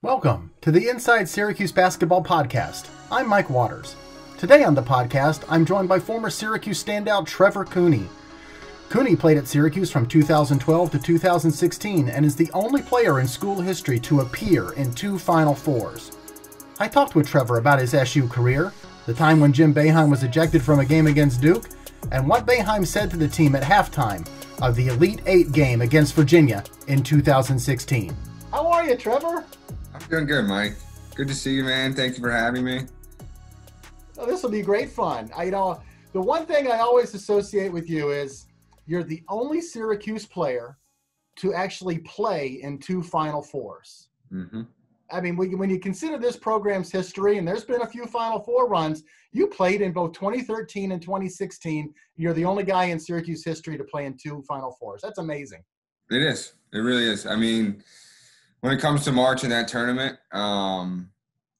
Welcome to the Inside Syracuse Basketball podcast. I'm Mike Waters. Today on the podcast, I'm joined by former Syracuse standout Trevor Cooney. Cooney played at Syracuse from 2012 to 2016 and is the only player in school history to appear in 2 Final Fours. I talked with Trevor about his SU career, the time when Jim Boeheim was ejected from a game against Duke, and what Boeheim said to the team at halftime of the Elite Eight game against Virginia in 2016. How are you, Trevor? I'm doing good, Mike. Good to see you, man. Thank you for having me. Oh, this will be great fun. The one thing I always associate with you is you're the only Syracuse player to actually play in 2 Final Fours. Mm-hmm. I mean, when you consider this program's history, and there's been a few Final Four runs, you played in both 2013 and 2016. You're the only guy in Syracuse history to play in 2 Final Fours. That's amazing. It is. It really is. I mean, when it comes to March in that tournament,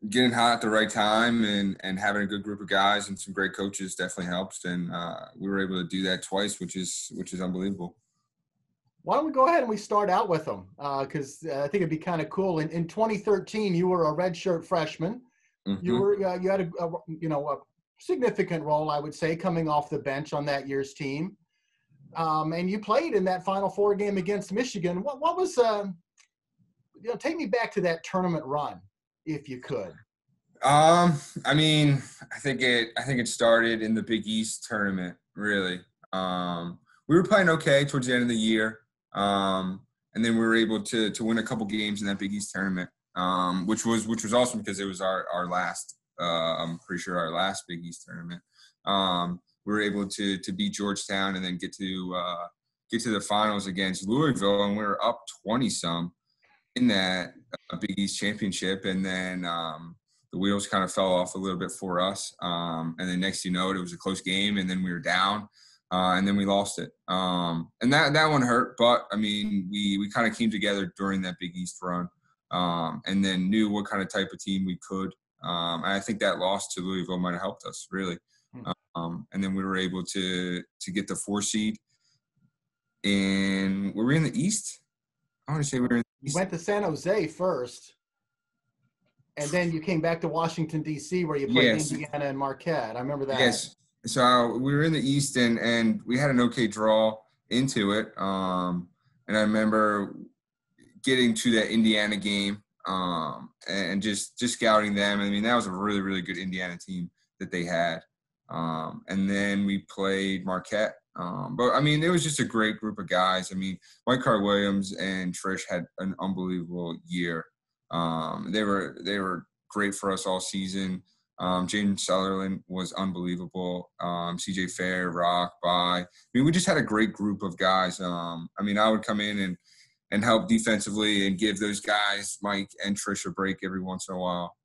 getting hot at the right time and having a good group of guys and some great coaches definitely helps. And we were able to do that twice, which is unbelievable. Why don't we go ahead and we start out with them? Because I think it'd be kind of cool. In 2013, you were a redshirt freshman. Mm-hmm. You had a significant role, I would say, coming off the bench on that year's team. And you played in that Final Four game against Michigan. What was take me back to that tournament run, if you could. I mean, I think it started in the Big East tournament, really. We were playing okay towards the end of the year. And then we were able to win a couple games in that Big East tournament, which was awesome because it was our last, I'm pretty sure our last Big East tournament. We were able to beat Georgetown and then get to the finals against Louisville, and we were up 20-some in that Big East championship. And then the wheels kind of fell off a little bit for us. And then next, it was a close game, and then we were down. And then we lost it. And that one hurt. But, I mean, we kind of came together during that Big East run and then knew what kind of type of team we could. And I think that loss to Louisville might have helped us, really. And then we were able to get the 4 seed. And were we in the East? I want to say we were in the East. You went to San Jose first. And then you came back to Washington, D.C., where you played Indiana and Marquette. I remember that. Yes. So we were in the East, and we had an okay draw into it. And I remember getting to that Indiana game and just scouting them. I mean, that was a really, really good Indiana team that they had. And then we played Marquette. But, I mean, it was just a great group of guys. I mean, Mike Carr-Williams and Trish had an unbelievable year. They were great for us all season. James Sutherland was unbelievable. CJ Fair, Rock, I mean, we just had a great group of guys. I mean, I would come in and help defensively and give those guys, Mike and Trish, a break every once in a while.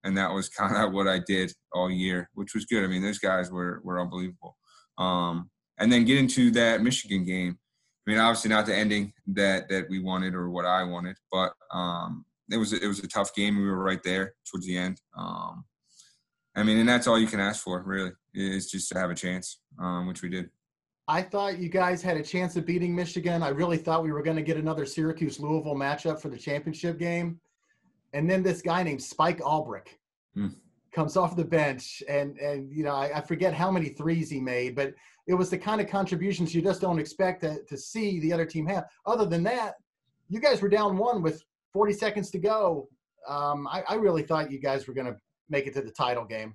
And that was kind of what I did all year, which was good. I mean, those guys were unbelievable. And then get into that Michigan game. I mean, obviously not the ending that we wanted or what I wanted, but it was a tough game. We were right there towards the end. I mean, and that's all you can ask for, really, is just to have a chance, which we did. I thought you guys had a chance of beating Michigan. I really thought we were going to get another Syracuse-Louisville matchup for the championship game. And then this guy named Spike Albrick comes off the bench, and I forget how many threes he made, but it was the kind of contributions you just don't expect to see the other team have. Other than that, you guys were down 1 with 40 seconds to go. I really thought you guys were going to make it to the title game.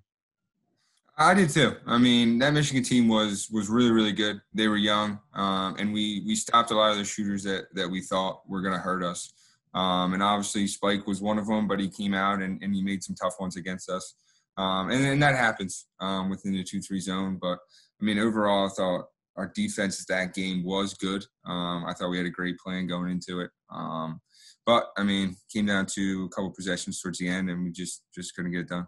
I did too. I mean, that Michigan team was really, really good. They were young, and we stopped a lot of the shooters that we thought were going to hurt us. And obviously Spike was one of them, but he came out and he made some tough ones against us. And that happens within the 2-3 zone. But, I mean, overall, I thought our defense that game was good. I thought we had a great plan going into it. But, I mean, came down to a couple possessions towards the end, and we just couldn't get it done.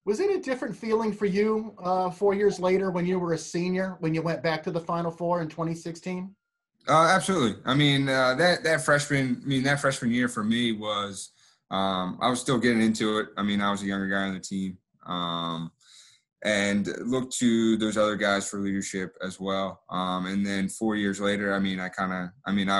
Was it a different feeling for you 4 years later when you were a senior, when you went back to the Final Four in 2016? Absolutely. I mean, that freshman year for me was I was still getting into it. I mean, I was a younger guy on the team. and look to those other guys for leadership as well. And then 4 years later, I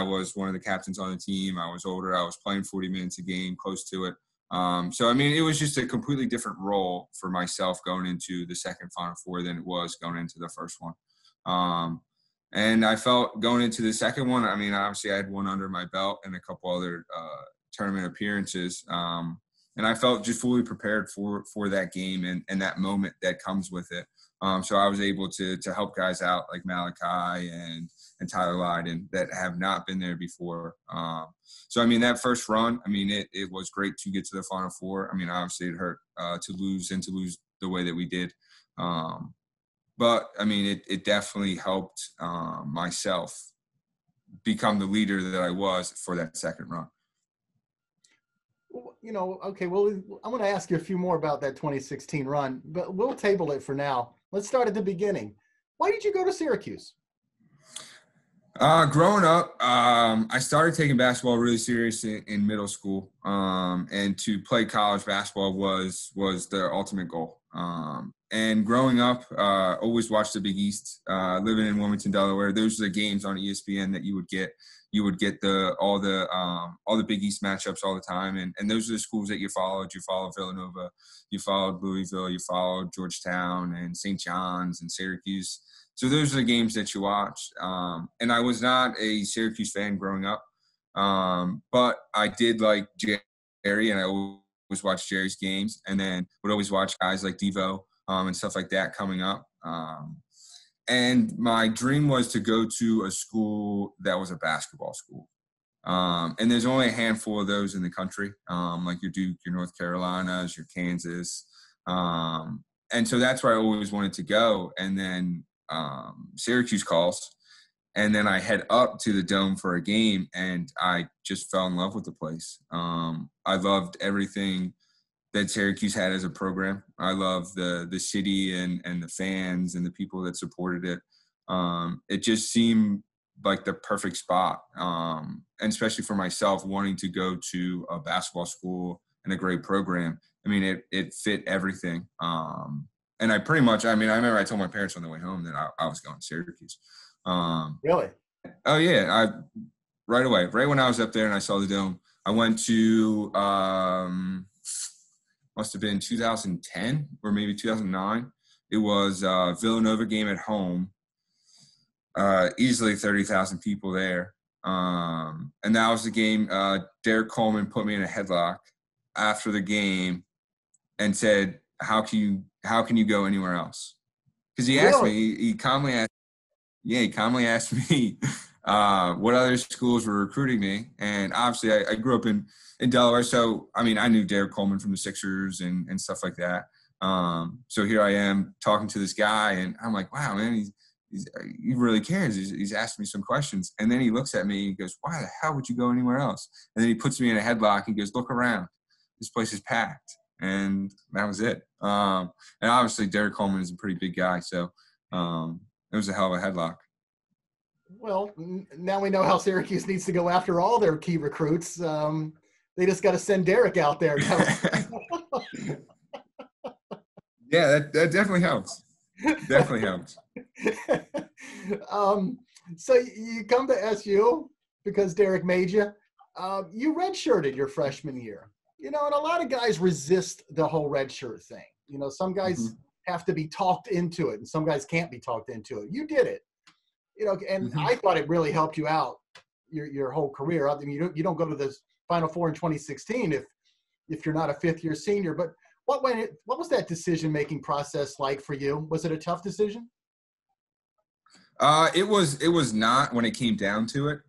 was one of the captains on the team. I was older. I was playing 40 minutes a game, close to it. It was just a completely different role for myself going into the second Final Four than it was going into the first one. And I felt going into the second one, obviously I had one under my belt and a couple other tournament appearances. And I felt just fully prepared for that game and that moment that comes with it. So I was able to help guys out like Malachi and Tyler Lydon that have not been there before. That first run, it was great to get to the Final Four. Obviously it hurt to lose the way that we did. But it definitely helped myself become the leader that I was for that second run. Okay, well, I'm going to ask you a few more about that 2016 run, but we'll table it for now. Let's start at the beginning. Why did you go to Syracuse? Growing up, I started taking basketball really serious in middle school, and to play college basketball was the ultimate goal. And growing up, always watched the Big East. Living in Wilmington, Delaware, those are the games on ESPN that you would get. You would get all the Big East matchups all the time, and those are the schools that you followed. You followed Villanova, you followed Louisville, you followed Georgetown and St. John's and Syracuse. So those are the games that you watched. And I was not a Syracuse fan growing up, but I did like Jerry, and I always watched Jerry's games, and then would always watch guys like Devo and stuff like that coming up. And my dream was to go to a school that was a basketball school. And there's only a handful of those in the country, like your Duke, your North Carolinas, your Kansas. And so that's where I always wanted to go. And then Syracuse calls, and then I head up to the Dome for a game, and I just fell in love with the place. I loved everything that Syracuse had as a program. I love the city and the fans and the people that supported it. It just seemed like the perfect spot, and especially for myself wanting to go to a basketball school and a great program. It fit everything. And I pretty much, I remember I told my parents on the way home that I was going to Syracuse. Really? Oh, yeah. Right away, right when I was up there and I saw the Dome, I went to must have been 2010 or maybe 2009. It was a Villanova game at home, easily 30,000 people there. And that was the game. Derek Coleman put me in a headlock after the game and said, how can you go anywhere else? Because he asked me, he calmly asked me what other schools were recruiting me. And obviously I grew up in Delaware. So, I knew Derek Coleman from the Sixers and stuff like that. So here I am talking to this guy, and I'm like, wow, man, he really cares. He's asking me some questions. And then he looks at me and goes, why the hell would you go anywhere else? And then he puts me in a headlock and goes, look around. This place is packed. And that was it. And obviously Derek Coleman is a pretty big guy. So it was a hell of a headlock. Well, now we know how Syracuse needs to go after all their key recruits. They just got to send Derek out there. Yeah, that definitely helps. Definitely helps. So you come to SU because Derek made you. You redshirted your freshman year. And a lot of guys resist the whole redshirt thing. Some guys have to be talked into it, and some guys can't be talked into it. You did it. And I thought it really helped you out your whole career. You don't go to the Final Four in 2016 if you're not a fifth-year senior. But what was that decision-making process like for you? Was it a tough decision? It was not when it came down to it.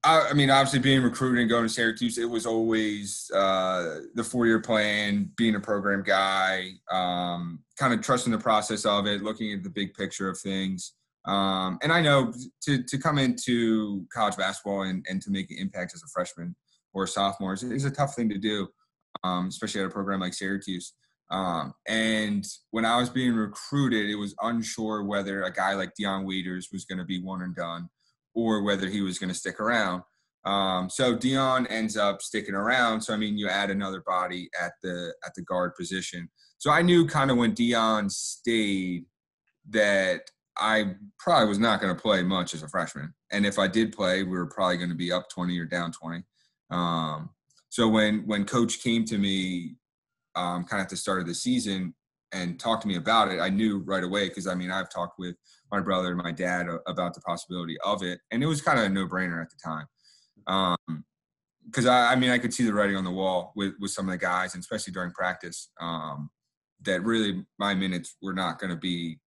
Obviously being recruited and going to Syracuse, it was always the 4-year plan, being a program guy, kind of trusting the process of it, looking at the big picture of things. And I know to come into college basketball and to make an impact as a freshman or a sophomore is a tough thing to do, especially at a program like Syracuse. And when I was being recruited, it was unsure whether a guy like Deion Waiters was going to be one and done or whether he was going to stick around. So Dion ends up sticking around. So, I mean, you add another body at the guard position. So I knew kind of when Dion stayed that I probably was not going to play much as a freshman. And if I did play, we were probably going to be up 20 or down 20. So when Coach came to me kind of at the start of the season and talked to me about it, I knew right away because, I mean, I've talked with my brother and my dad about the possibility of it. And it was kind of a no-brainer at the time. Because, I mean, I could see the writing on the wall with some of the guys, and especially during practice, that really my minutes were not going to be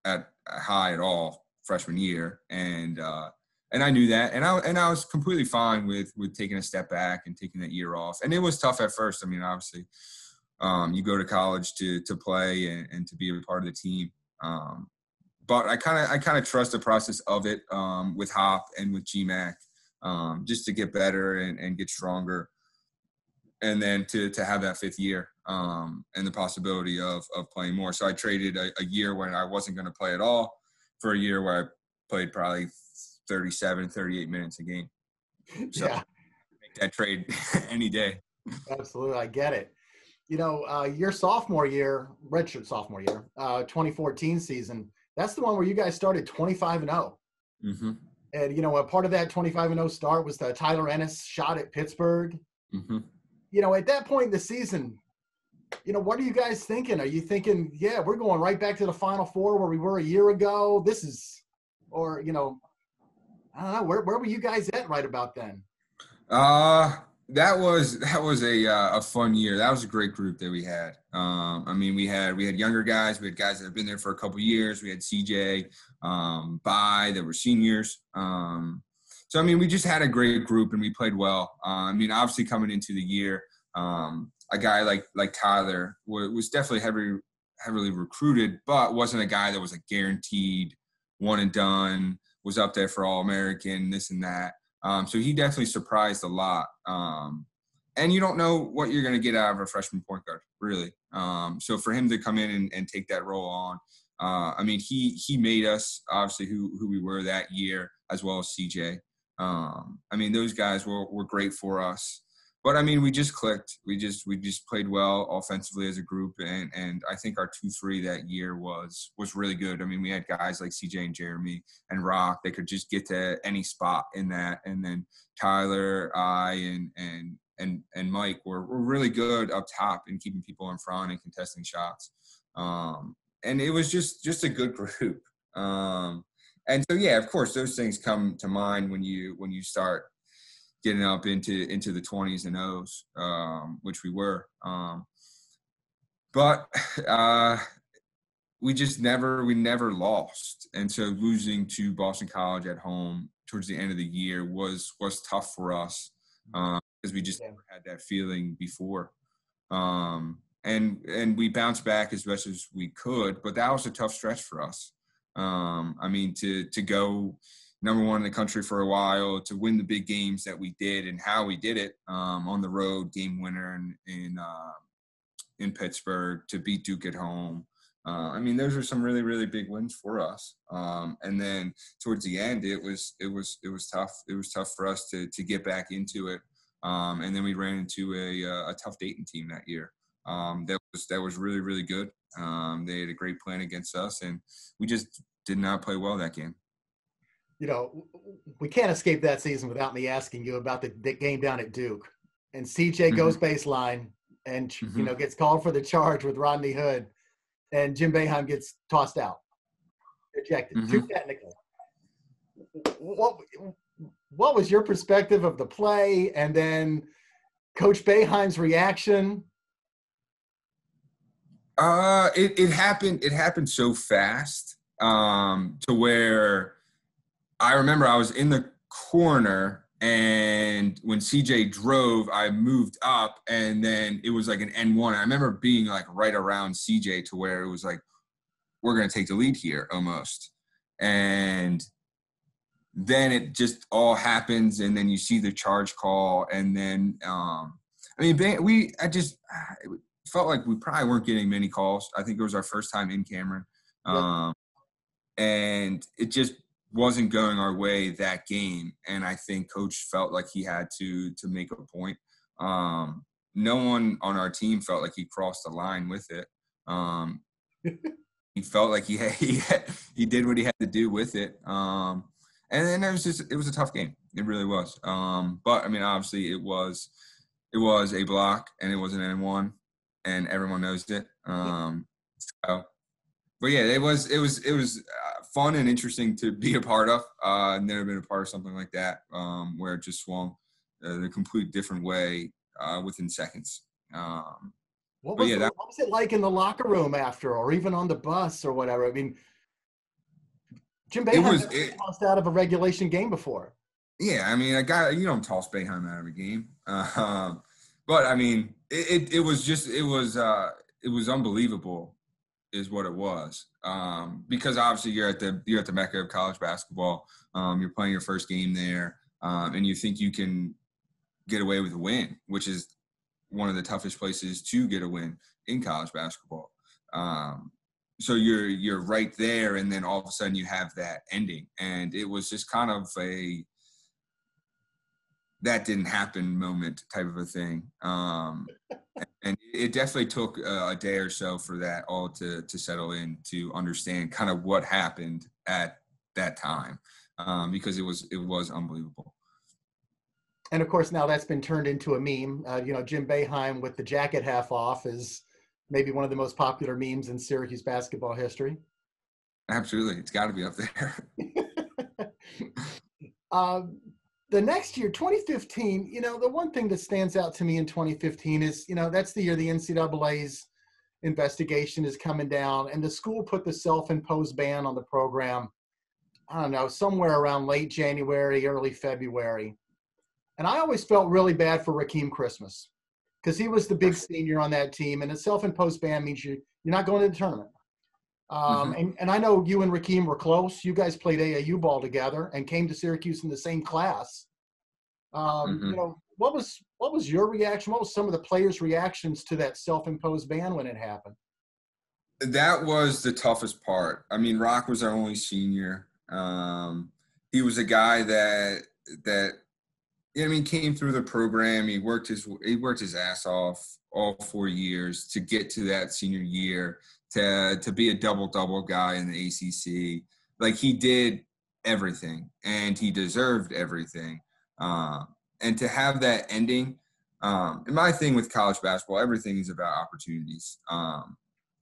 at high at all freshman year. And I knew that. And I was completely fine with taking a step back and taking that year off. And it was tough at first. I mean, obviously, you go to college to play and to be a part of the team. But I kind of trust the process of it with Hop and with GMAC. Just to get better and get stronger, and then to have that fifth year and the possibility of playing more. So I traded a year when I wasn't going to play at all for a year where I played probably 37, 38 minutes a game. So Yeah, make that trade any day. absolutely. I get it. Your sophomore year, redshirt sophomore year, 2014 season, that's the one where you guys started 25-0. Mm-hmm. And, a part of that 25-0 start was the Tyler Ennis shot at Pittsburgh. Mm-hmm. At that point in the season, what are you guys thinking? Are you thinking, yeah, we're going right back to the Final Four where we were a year ago? Or, I don't know, where were you guys at right about then? That was a fun year. That was a great group that we had. I mean, we had younger guys. We had guys that have been there for a couple of years. We had CJ, Bai that were seniors. So, I mean, we just had a great group and we played well. I mean, obviously coming into the year, a guy like Tyler was definitely heavily recruited, but wasn't a guy that was a guaranteed one and done, was up there for All-American, this and that. So he definitely surprised a lot. And you don't know what you're going to get out of a freshman point guard, really. So for him to come in and take that role on, I mean, he made us obviously who we were that year, as well as CJ. I mean, those guys were great for us. But, I mean, we just clicked. We just played well offensively as a group, and I think our 2-3 that year was really good. I mean, we had guys like CJ and Jeremy and Rock that could just get to any spot in that, and then Tyler, and Mike were really good up top in keeping people in front and contesting shots. And it was just a good group. And so, yeah, of course, those things come to mind when you start getting up into the 20s and O's, which we were. But we never lost. And so losing to Boston College at home towards the end of the year was tough for us because we just never had that feeling before. And we bounced back as best as we could, but that was a tough stretch for us. I mean, to go number one in the country for a while, to win the big games that we did and how we did it on the road, game winner in Pittsburgh, to beat Duke at home. I mean, those are some really, really big wins for us. And then towards the end, it was tough. It was tough for us to get back into it. And then we ran into a tough Dayton team that year. That was really, really good. They had a great plan against us, and we just did not play well that game. We can't escape that season without me asking you about the game down at Duke. And CJ goes baseline and, gets called for the charge with Rodney Hood, and Jim Boeheim gets tossed out, ejected, too technical. What was your perspective of the play, and then Coach Boeheim's reaction? It happened so fast to where I remember I was in the corner, and when CJ drove, I moved up, and then it was like an N1. I remember being like right around CJ to where it was like, we're going to take the lead here almost. And then it just all happens, and then you see the charge call, and then it felt like we probably weren't getting many calls. I think it was our first time in Cameron. And it just wasn't going our way that game, and I think Coach felt like he had to make a point. No one on our team felt like he crossed the line with it. He felt like he did what he had to do with it. And then it was a tough game. It really was. But I mean, obviously it was a block and it was an N1, and everyone knows it. So, but yeah, it was fun and interesting to be a part of. I've never been a part of something like that, where it just swung a complete different way within seconds. What But was yeah, what was it like in the locker room after, or even on the bus or whatever? I mean, Jim Boeheim never been tossed out of a regulation game before. Yeah, I mean, you don't toss Boeheim out of a game. But I mean, it was unbelievable, is what it was. Because obviously you're at the mecca of college basketball. You're playing your first game there, and you think you can get away with a win, which is one of the toughest places to get a win in college basketball. So you're right there, and then all of a sudden you have that ending, and it was just kind of a that didn't happen moment type of a thing. And it definitely took a day or so for that all to settle in, to understand kind of what happened at that time, because it was unbelievable. And of course, now that's been turned into a meme. Jim Boeheim with the jacket half off is maybe one of the most popular memes in Syracuse basketball history. Absolutely. It's got to be up there. The next year, 2015, the one thing that stands out to me in 2015 is, that's the year the NCAA's investigation is coming down, and the school put the self-imposed ban on the program, I don't know, somewhere around late January, early February. And I always felt really bad for Rakeem Christmas, because he was the big senior on that team, and a self-imposed ban means you're not going to the tournament. And I know you and Rakeem were close. You guys played AAU ball together and came to Syracuse in the same class. What was your reaction? What was some of the players' reactions to that self-imposed ban when it happened? That was the toughest part. I mean, Rock was our only senior. He was a guy that came through the program. He worked his ass off all 4 years to get to that senior year, to be a double guy in the ACC. Like, he did everything, and he deserved everything. And to have that ending, and my thing with college basketball, everything is about opportunities.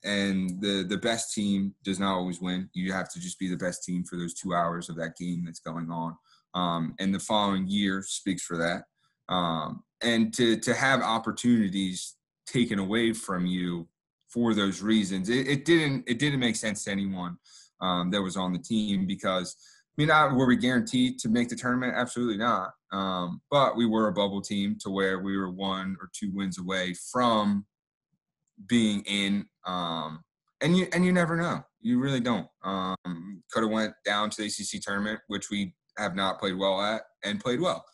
And the best team does not always win. You have to just be the best team for those 2 hours of that game that's going on. And the following year speaks for that. And to have opportunities taken away from you for those reasons, it didn't make sense to anyone that was on the team, because were we guaranteed to make the tournament? Absolutely not. But we were a bubble team to where we were 1 or 2 wins away from being in. And you never know. You really don't. Could have went down to the ACC tournament, which we have not played well at, and played well.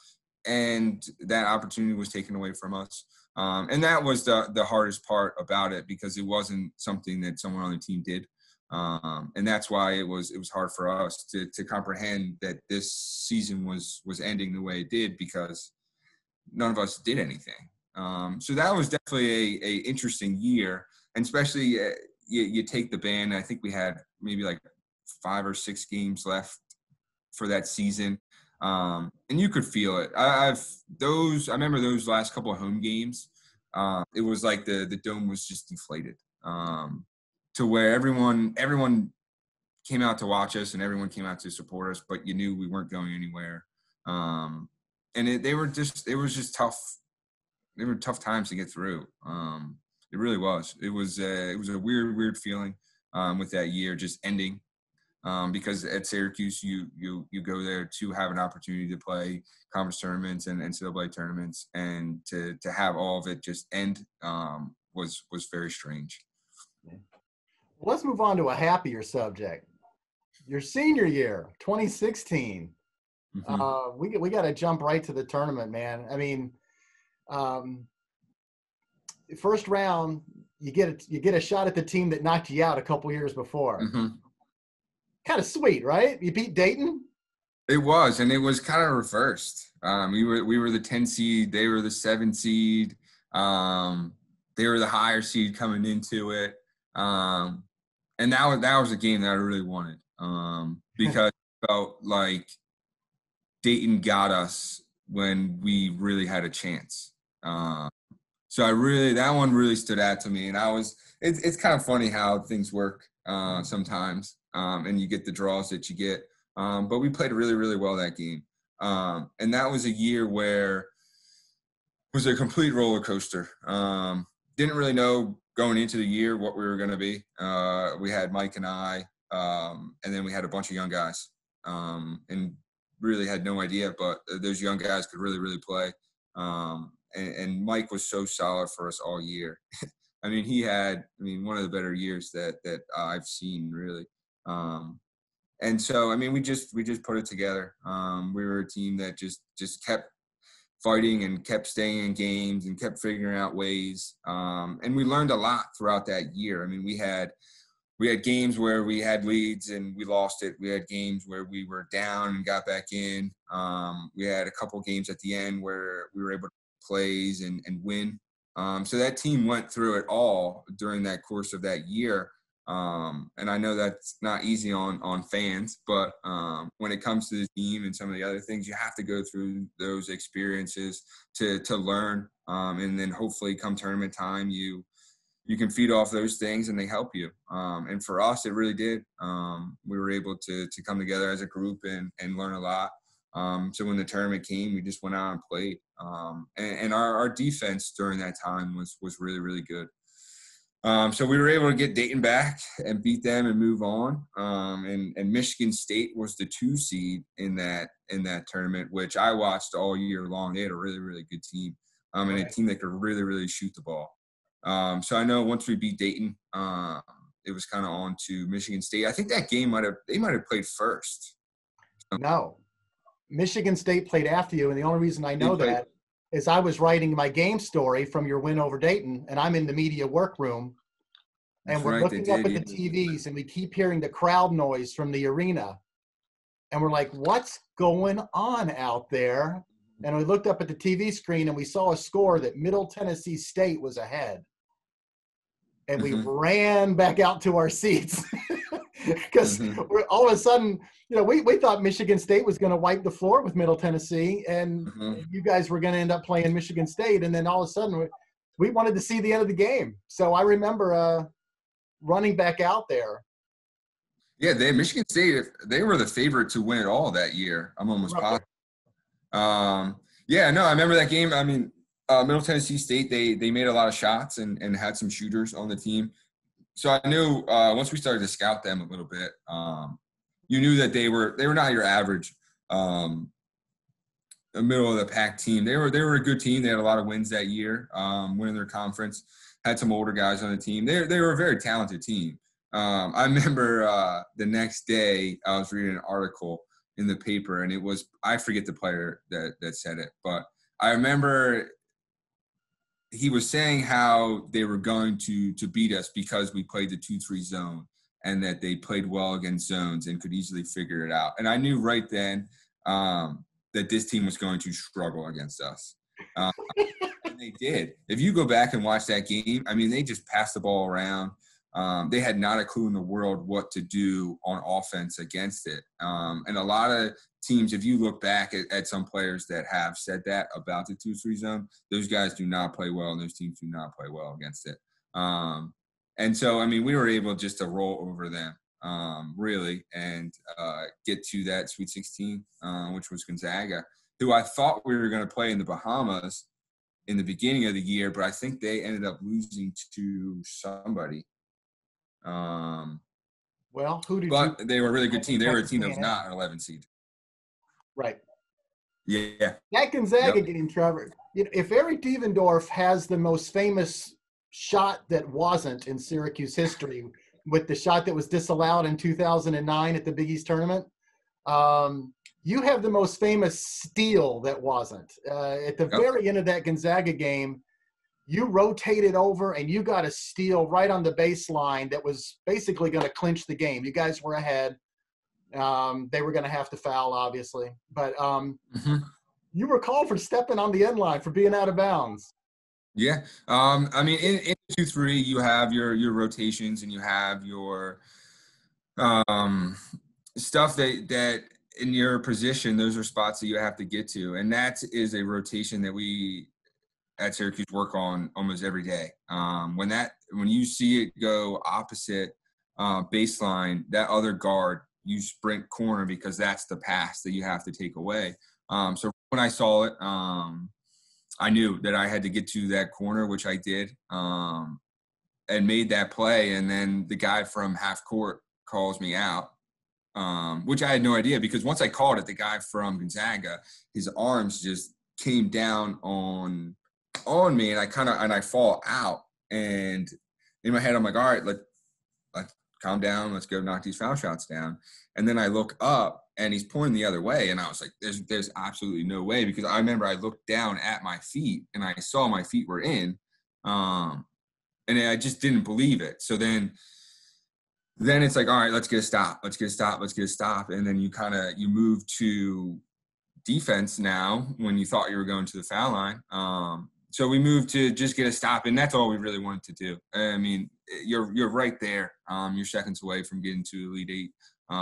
And that opportunity was taken away from us. And that was the hardest part about it, because it wasn't something that someone on the team did. And that's why it was hard for us to comprehend that this season was ending the way it did, because none of us did anything. So that was definitely a interesting year, and especially you take the ban. I think we had maybe like 5 or 6 games left for that season, and you could feel it. I remember those last couple of home games. It was like the dome was just deflated, to where everyone came out to watch us and everyone came out to support us, but you knew we weren't going anywhere. And it was just tough. They were tough times to get through. It really was. It was a weird feeling with that year just ending, because at Syracuse you go there to have an opportunity to play conference tournaments and NCAA tournaments, and to have all of it just end was very strange. Let's move on to a happier subject. Your senior year, 2016. Mm-hmm. We got to jump right to the tournament, man. I mean, first round, you get a shot at the team that knocked you out a couple years before. Mm-hmm. Kind of sweet, right? You beat Dayton? It was, and it was kind of reversed. We were the 10 seed, they were the 7 seed. They were the higher seed coming into it. And that was a game that I really wanted, because it felt like Dayton got us when we really had a chance. So that one really stood out to me. And it's kind of funny how things work sometimes, and you get the draws that you get. But we played really, really well that game. And that was a year where it was a complete roller coaster. Didn't really know going into the year what we were going to be. We had Mike and I, and then we had a bunch of young guys, and really had no idea, but those young guys could really, really play. And Mike was so solid for us all year. I mean, he had, one of the better years that I've seen, really. And so, we just put it together. We were a team that just kept fighting and kept staying in games and kept figuring out ways. And we learned a lot throughout that year. We had games where we had leads and we lost it. We had games where we were down and got back in. We had a couple games at the end where we were able to plays and win. So that team went through it all during that course of that year. And I know that's not easy on fans, but when it comes to the team and some of the other things, you have to go through those experiences to learn. And then hopefully come tournament time, you can feed off those things and they help you. And for us, it really did. We were able to come together as a group and learn a lot. So when the tournament came, we just went out and played. And our defense during that time was really, really good. So we were able to get Dayton back and beat them and move on. And Michigan State was the 2 seed in that tournament, which I watched all year long. They had a really, really good team, and a team that could really, really shoot the ball. So I know once we beat Dayton, it was kind of on to Michigan State. I think that game they might have played first. No, Michigan State played after you, and the only reason I know that is I was writing my game story from your win over Dayton, and I'm in the media workroom, and we're looking up at the TVs, and we keep hearing the crowd noise from the arena, and we're like, what's going on out there? And we looked up at the TV screen, and we saw a score that Middle Tennessee State was ahead. And we ran back out to our seats because all of a sudden, we thought Michigan State was going to wipe the floor with Middle Tennessee, and you guys were going to end up playing Michigan State. And then all of a sudden, we wanted to see the end of the game. So I remember running back out there. Yeah, Michigan State, they were the favorite to win it all that year. I'm almost positive. Yeah, no, I remember that game. Middle Tennessee State, they made a lot of shots and had some shooters on the team. So I knew once we started to scout them a little bit, you knew that they were not your average middle of the pack team. They were a good team. They had a lot of wins that year, winning their conference. Had some older guys on the team. They were a very talented team. I remember the next day I was reading an article in the paper, and it was, I forget the player that said it, but I remember he was saying how they were going to beat us because we played the 2-3 zone and that they played well against zones and could easily figure it out. And I knew right then that this team was going to struggle against us. And they did. If you go back and watch that game, they just passed the ball around. They had not a clue in the world what to do on offense against it. And a lot of teams, if you look back at some players that have said that about the 2-3 zone, those guys do not play well, and those teams do not play well against it. And so, we were able just to roll over them, really, and get to that Sweet 16, which was Gonzaga, who I thought we were going to play in the Bahamas in the beginning of the year, but I think they ended up losing to somebody. Well, but they were a really good team. They were a team that was not an 11 seed. Right. Yeah. That Gonzaga game, Trevor, if Eric Devendorf has the most famous shot that wasn't in Syracuse history with the shot that was disallowed in 2009 at the Big East tournament, you have the most famous steal that wasn't. At the very end of that Gonzaga game, you rotated over and you got a steal right on the baseline that was basically going to clinch the game. You guys were ahead. They were going to have to foul, obviously. But Mm-hmm. you were called for stepping on the end line for being out of bounds. Yeah. I mean, in 2-3, you have your rotations and you have your stuff that in your position, those are spots that you have to get to. And that is a rotation that we at Syracuse work on almost every day. When you see it go opposite baseline, that other guard, you sprint corner because that's the pass that you have to take away. So when I saw it, I knew that I had to get to that corner, which I did, and made that play. And then the guy from half court calls me out, which I had no idea, because once I called it, the guy from Gonzaga, his arms just came down on me, and I fall out. And in my head, I'm like, all right, let's calm down. Let's go knock these foul shots down. And then I look up, and he's pointing the other way. And I was like, there's absolutely no way, because I remember I looked down at my feet, and I saw my feet were in. And I just didn't believe it. So then it's like, all right, let's get a stop. And then you move to defense now when you thought you were going to the foul line. So we moved to just get a stop, and that's all we really wanted to do. I mean, you're right there. You're seconds away from getting to Elite Eight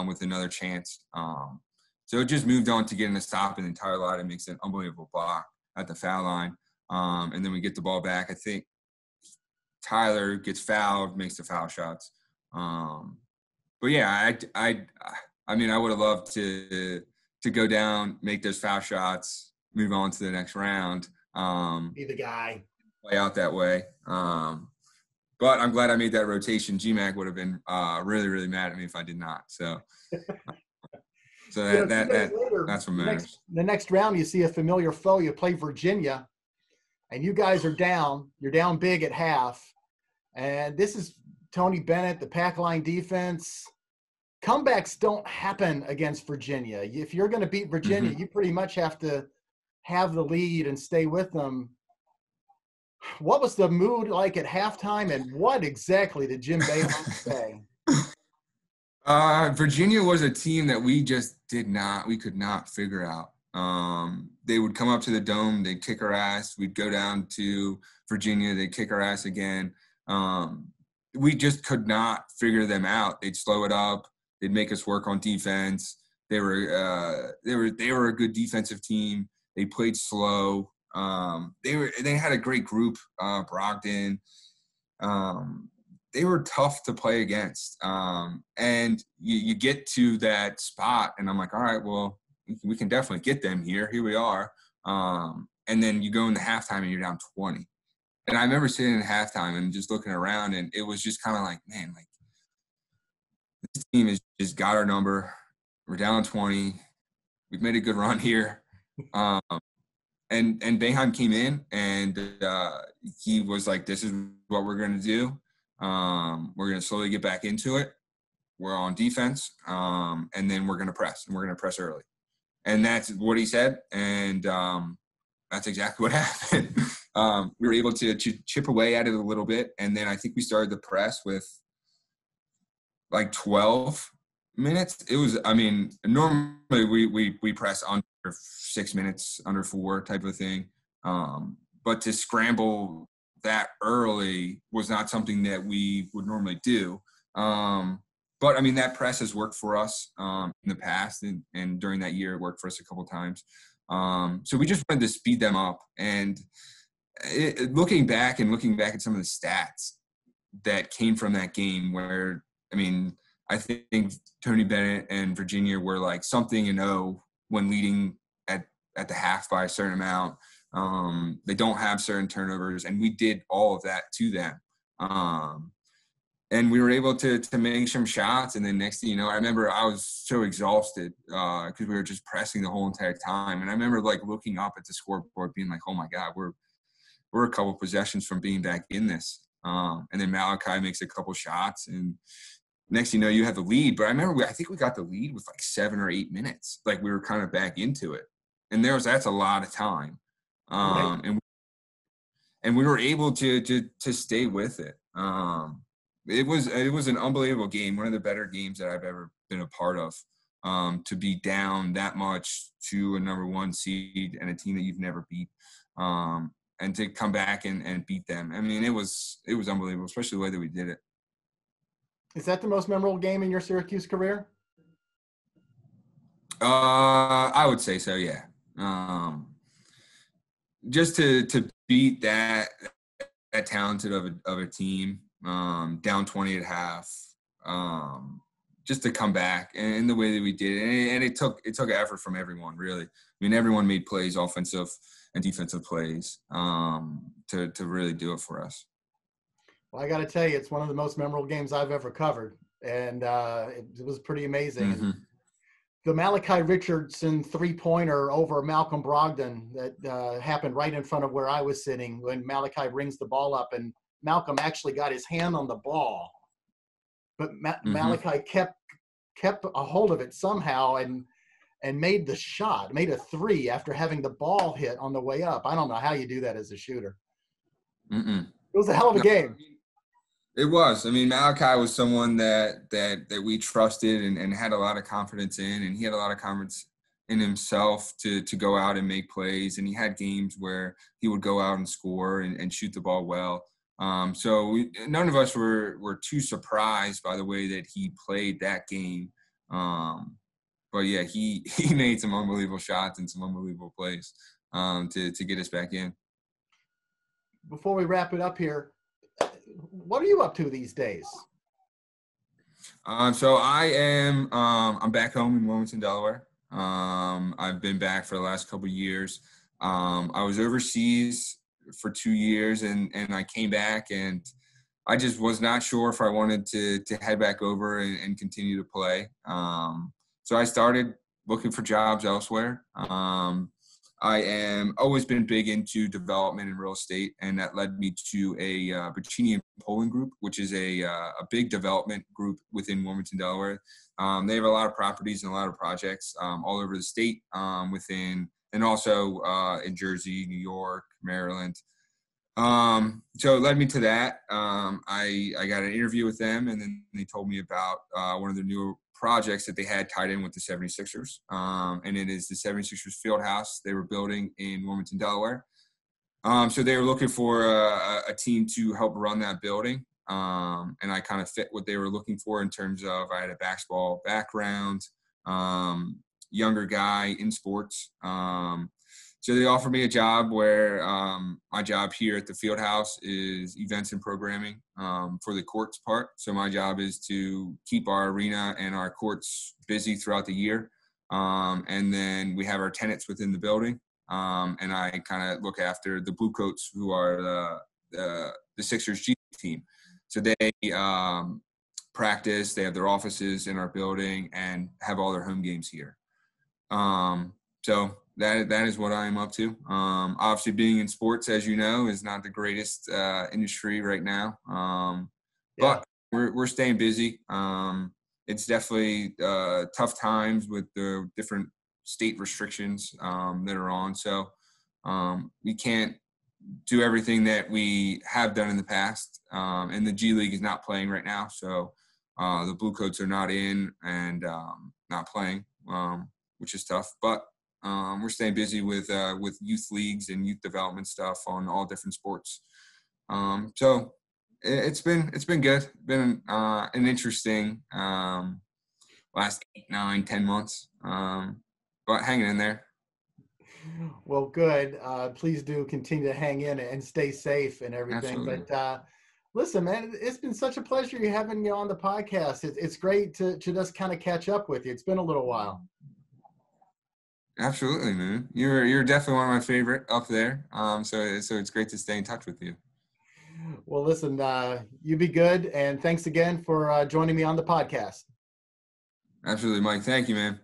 with another chance. So it just moved on to getting a stop, and then Tyler Lydon makes an unbelievable block at the foul line. And then we get the ball back. I think Tyler gets fouled, makes the foul shots. But yeah, I mean, I would have loved to go down, make those foul shots, move on to the next round. Be the guy. Play out that way. But I'm glad I made that rotation. GMAC would have been really, really mad at me if I did not. So that's what matters. The next round, you see a familiar foe. You play Virginia, and you guys are down. You're down big at half. And this is Tony Bennett, the pack line defense. Comebacks don't happen against Virginia. If you're going to beat Virginia, you pretty much have to have the lead and stay with them. What was the mood like at halftime, and what exactly did Jim Boeheim say? Virginia was a team that we just could not figure out. They would come up to the Dome, they'd kick our ass. We'd go down to Virginia, they'd kick our ass again. We just could not figure them out. They'd slow it up. They'd make us work on defense. They were a good defensive team. They played slow. They had a great group, Brogdon. They were tough to play against. And you get to that spot, and I'm like, all right, well, we can definitely get them here. Here we are. And then you go into halftime, and you're down 20. And I remember sitting at halftime and just looking around, and it was just kind of like, man, like, this team has just got our number. We're down 20. We've made a good run here. And Boeheim came in, and he was like, this is what we're going to do. We're going to slowly get back into it. We're on defense, and then we're going to press, and we're going to press early. And that's what he said, and that's exactly what happened. We were able to chip away at it a little bit, and then I think we started the press with like 12 minutes. It was, I mean, normally we press under 6 minutes, under 4 type of thing. But to scramble that early was not something that we would normally do. But I mean, that press has worked for us in the past, and during that year it worked for us a couple of times. So we just wanted to speed them up. And looking back at some of the stats that came from that game, where, I mean, I think Tony Bennett and Virginia were like something and 0 when leading at the half by a certain amount. They don't have certain turnovers, and we did all of that to them. And we were able to make some shots, and then next thing you know, I remember I was so exhausted because we were just pressing the whole entire time. And I remember like looking up at the scoreboard being like, oh my God, we're a couple possessions from being back in this. And then Malachi makes a couple shots, and next thing you know, you have the lead. But I remember I think we got the lead with like 7 or 8 minutes. Like we were kind of back into it. And that's a lot of time. Right. And we were able to stay with it. It was an unbelievable game, one of the better games that I've ever been a part of. to be down that much to a number one seed and a team that you've never beat, and to come back and beat them. I mean, it was unbelievable, especially the way that we did it. Is that the most memorable game in your Syracuse career? I would say so, yeah. Just to beat that talented of a team, down 20 at half, just to come back and the way that we did it. And it took effort from everyone, really. I mean, everyone made plays, offensive and defensive plays, to really do it for us. Well, I got to tell you, it's one of the most memorable games I've ever covered, and it was pretty amazing. Mm-hmm. And the Malachi Richardson three-pointer over Malcolm Brogdon that happened right in front of where I was sitting when Malachi rings the ball up, and Malcolm actually got his hand on the ball, but Malachi kept a hold of it somehow and made the shot, made a three after having the ball hit on the way up. I don't know how you do that as a shooter. Mm-mm. It was a hell of a game. It was. I mean, Malachi was someone that we trusted and had a lot of confidence in, and he had a lot of confidence in himself to go out and make plays. And he had games where he would go out and score and shoot the ball well. So none of us were too surprised by the way that he played that game. But yeah, he made some unbelievable shots and some unbelievable plays to get us back in. Before we wrap it up here, what are you up to these days? So I am I'm back home in Wilmington, Delaware. I've been back for the last couple of years. I was overseas for 2 years and I came back, and I just was not sure if I wanted to head back over and continue to play. So I started looking for jobs elsewhere. I am always been big into development and real estate, and that led me to a Buccini and Poland group, which is a big development group within Wilmington, Delaware. They have a lot of properties and a lot of projects all over the state, and also in Jersey, New York, Maryland. So it led me to that. I got an interview with them, and then they told me about one of the newer projects that they had tied in with the 76ers. And it is the 76ers field house they were building in Wilmington, Delaware. So they were looking for a team to help run that building. And I kind of fit what they were looking for in terms of I had a basketball background, younger guy in sports. So they offered me a job where my job here at the field house is events and programming for the courts part. So my job is to keep our arena and our courts busy throughout the year. And then we have our tenants within the building. And I kind of look after the Blue Coats, who are the Sixers G team. So they practice, they have their offices in our building and have all their home games here. So that is what I am up to. Obviously, being in sports, as you know, is not the greatest industry right now. But we're staying busy. It's definitely tough times with the different state restrictions that are on. So we can't do everything that we have done in the past. And the G League is not playing right now. So the Blue Coats are not in and not playing, which is tough. But we're staying busy with youth leagues and youth development stuff on all different sports. So it's been good. Been an interesting last 8, 9, 10 months. But hanging in there. Well, good. Please do continue to hang in and stay safe and everything. Absolutely. But listen, man, it's been such a pleasure having you on the podcast. It's great to just kind of catch up with you. It's been a little while. Absolutely, man. You're definitely one of my favorite up there. So it's great to stay in touch with you. Well, listen, you be good, and thanks again for joining me on the podcast. Absolutely, Mike. Thank you, man.